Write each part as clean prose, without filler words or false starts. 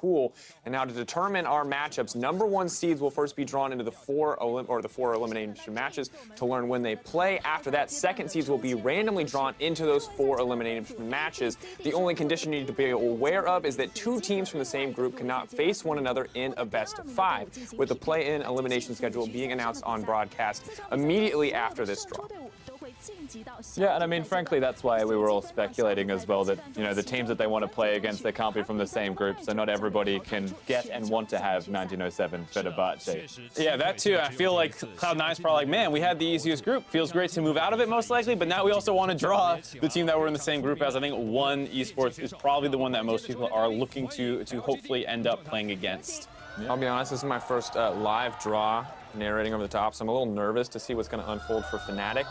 pool. And now to determine our matchups, number 1 seeds will first be drawn into the four elimination matches to learn when they play. After that, second seeds will be randomly drawn into those 4 elimination matches. The only condition you need to be aware of is that 2 teams from the same group cannot face one another in a best of 5, with the play-in elimination schedule being announced on broadcast immediately after this draw. Yeah, and I mean, frankly, that's why we were all speculating as well that, you know, the teams that they want to play against, they can't be from the same group, so not everybody can get and want to have 1907 Fenerbahce. Yeah, that too. I feel like Cloud9's probably like, man, we had the easiest group. Feels great to move out of it, most likely, but now we also want to draw the team that we're in the same group as. I think One Esports is probably the one that most people are looking to hopefully end up playing against. Yeah. I'll be honest, this is my first live draw narrating over the top, so I'm a little nervous to see what's going to unfold for Fnatic.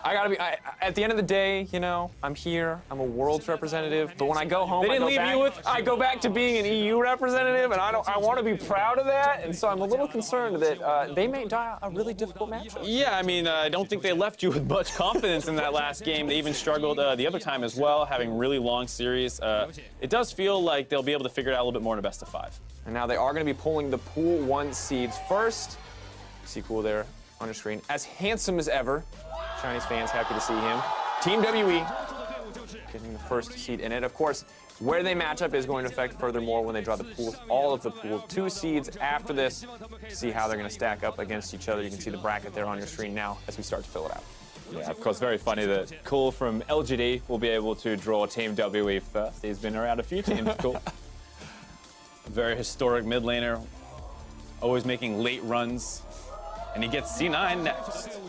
I gotta be, at the end of the day, you know, I'm here, I'm a Worlds representative, but when I go home, I go back to being an EU representative, and I want to be proud of that, and so I'm a little concerned that they may die a really difficult matchup. Yeah, I mean, I don't think they left you with much confidence in that last game. They even struggled the other time as well, having really long series. It does feel like they'll be able to figure it out a little bit more in a best of 5. And now they are going to be pulling the Pool 1 seeds first. See Cool there on your screen. As handsome as ever. Chinese fans happy to see him. Team WE getting the first seed in it. Of course, where they match up is going to affect furthermore when they draw the pools. All of the Pool 2 seeds after this to see how they're going to stack up against each other. You can see the bracket there on your screen now as we start to fill it out. Yeah, of course, very funny that Cool from LGD will be able to draw Team WE first. He's been around a few teams, Cool. A very historic mid laner, always making late runs, and he gets C9 next.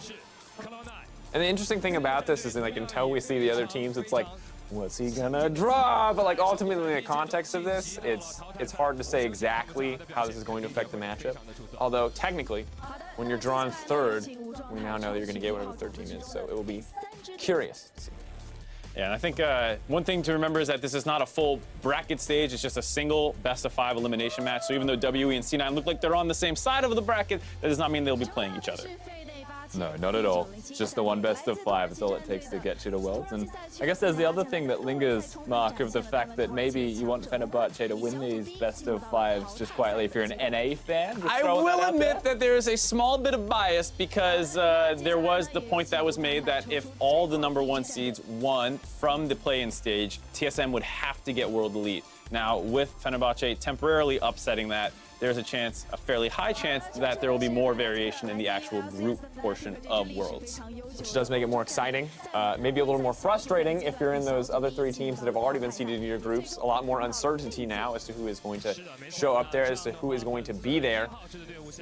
And the interesting thing about this is that, like, until we see the other teams, it's like, what's he gonna draw? But like ultimately in the context of this, it's hard to say exactly how this is going to affect the matchup. Although technically, when you're drawn third, we now know that you're gonna get whatever the third team is, so it will be curious to see. Yeah, and I think one thing to remember is that this is not a full bracket stage. It's just a single best of 5 elimination match. So even though WE and C9 look like they're on the same side of the bracket, that does not mean they'll be playing each other. No, not at all. It's just the one best of 5. It's all it takes to get you to Worlds. And I guess there's the other thing that lingers, Mark, of the fact that maybe you want Fenerbahce to win these best of 5s just quietly if you're an NA fan. I will admit that there is a small bit of bias because there was the point that was made that if all the number 1 seeds won from the play-in stage, TSM would have to get World Elite. Now, with Fenerbahce temporarily upsetting that, there's a chance, a fairly high chance, that there will be more variation in the actual group portion of Worlds. Which does make it more exciting, maybe a little more frustrating if you're in those other 3 teams that have already been seeded in your groups. A lot more uncertainty now as to who is going to show up there, as to who is going to be there.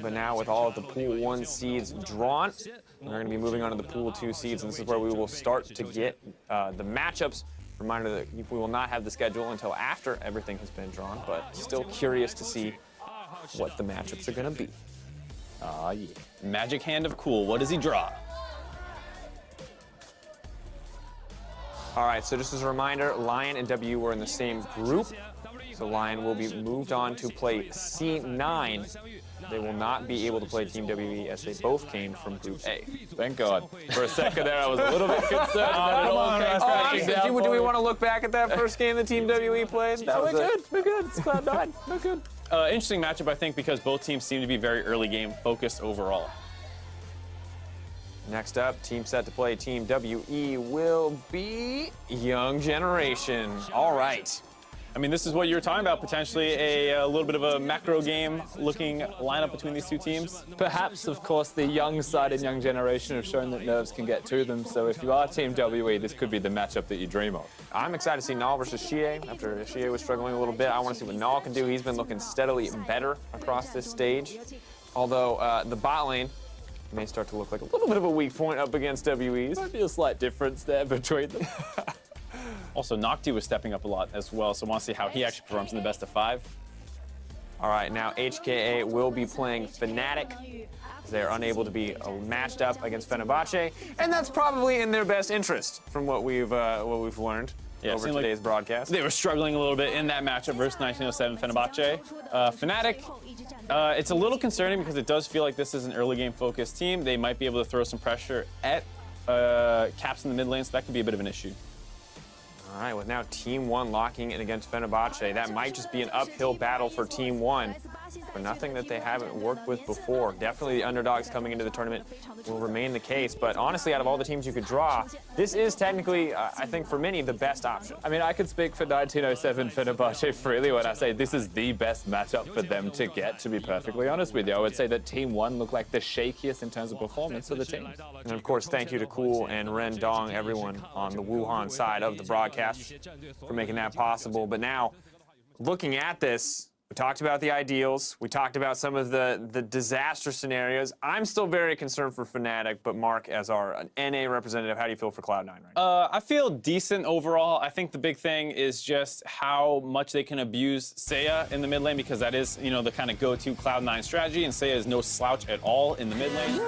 But now with all of the Pool 1 seeds drawn, we're going to be moving on to the Pool 2 seeds, and this is where we will start to get the matchups. Reminder that we will not have the schedule until after everything has been drawn, but still curious to see what the matchups are going to be. Ah, yeah. Magic hand of Cool. What does he draw? All right, so just as a reminder, Lion and W were in the same group. So Lion will be moved on to play C9. They will not be able to play Team WE as they both came from Group A. Thank God. For a second there, I was a little bit concerned that it all came crashing down. Do we want to look back at that first game the Team WE played? No, we're good. We're good. It's Cloud9. We're good. Interesting matchup, I think, because both teams seem to be very early game focused overall. Next up, team set to play Team WE will be Young Generation. All right. I mean, this is what you were talking about, potentially a little bit of a macro game looking lineup between these 2 teams. Perhaps, of course, the young side and Young Generation have shown that nerves can get to them. So if you are Team WE, this could be the matchup that you dream of. I'm excited to see Null versus Xie. After Xie was struggling a little bit, I want to see what Null can do. He's been looking steadily better across this stage. Although the bot lane may start to look like a little bit of a weak point up against WE's. Might be a slight difference there between them. Also, Nocti was stepping up a lot as well, so I want to see how he actually performs in the best of 5. All right, now HKA will be playing Fnatic. They're unable to be matched up against Fenerbahce, and that's probably in their best interest from what we've learned over today's broadcast. They were struggling a little bit in that matchup versus 1907 Fenerbahce. Fnatic, it's a little concerning because it does feel like this is an early game focused team. They might be able to throw some pressure at Caps in the mid lane, so that could be a bit of an issue. All right, with now Team 1 locking in against Fenerbahce, that might just be an uphill battle for Team 1, but nothing that they haven't worked with before. Definitely the underdogs coming into the tournament will remain the case, but honestly, out of all the teams you could draw, this is technically, I think for many, the best option. I mean, I could speak for 1907 Fenerbahce freely when I say this is the best matchup for them to get, to be perfectly honest with you. I would say that Team 1 looked like the shakiest in terms of performance of the teams. And of course, thank you to Cool and Ren Dong, everyone on the Wuhan side of the broadcast, for making that possible. But now, looking at this, we talked about the ideals. We talked about some of the disaster scenarios. I'm still very concerned for Fnatic, but Mark, as our NA representative, how do you feel for Cloud9 right now? I feel decent overall. I think the big thing is just how much they can abuse Seiya in the mid lane, because that is, you know, the kind of go-to Cloud9 strategy, and Seiya is no slouch at all in the mid lane.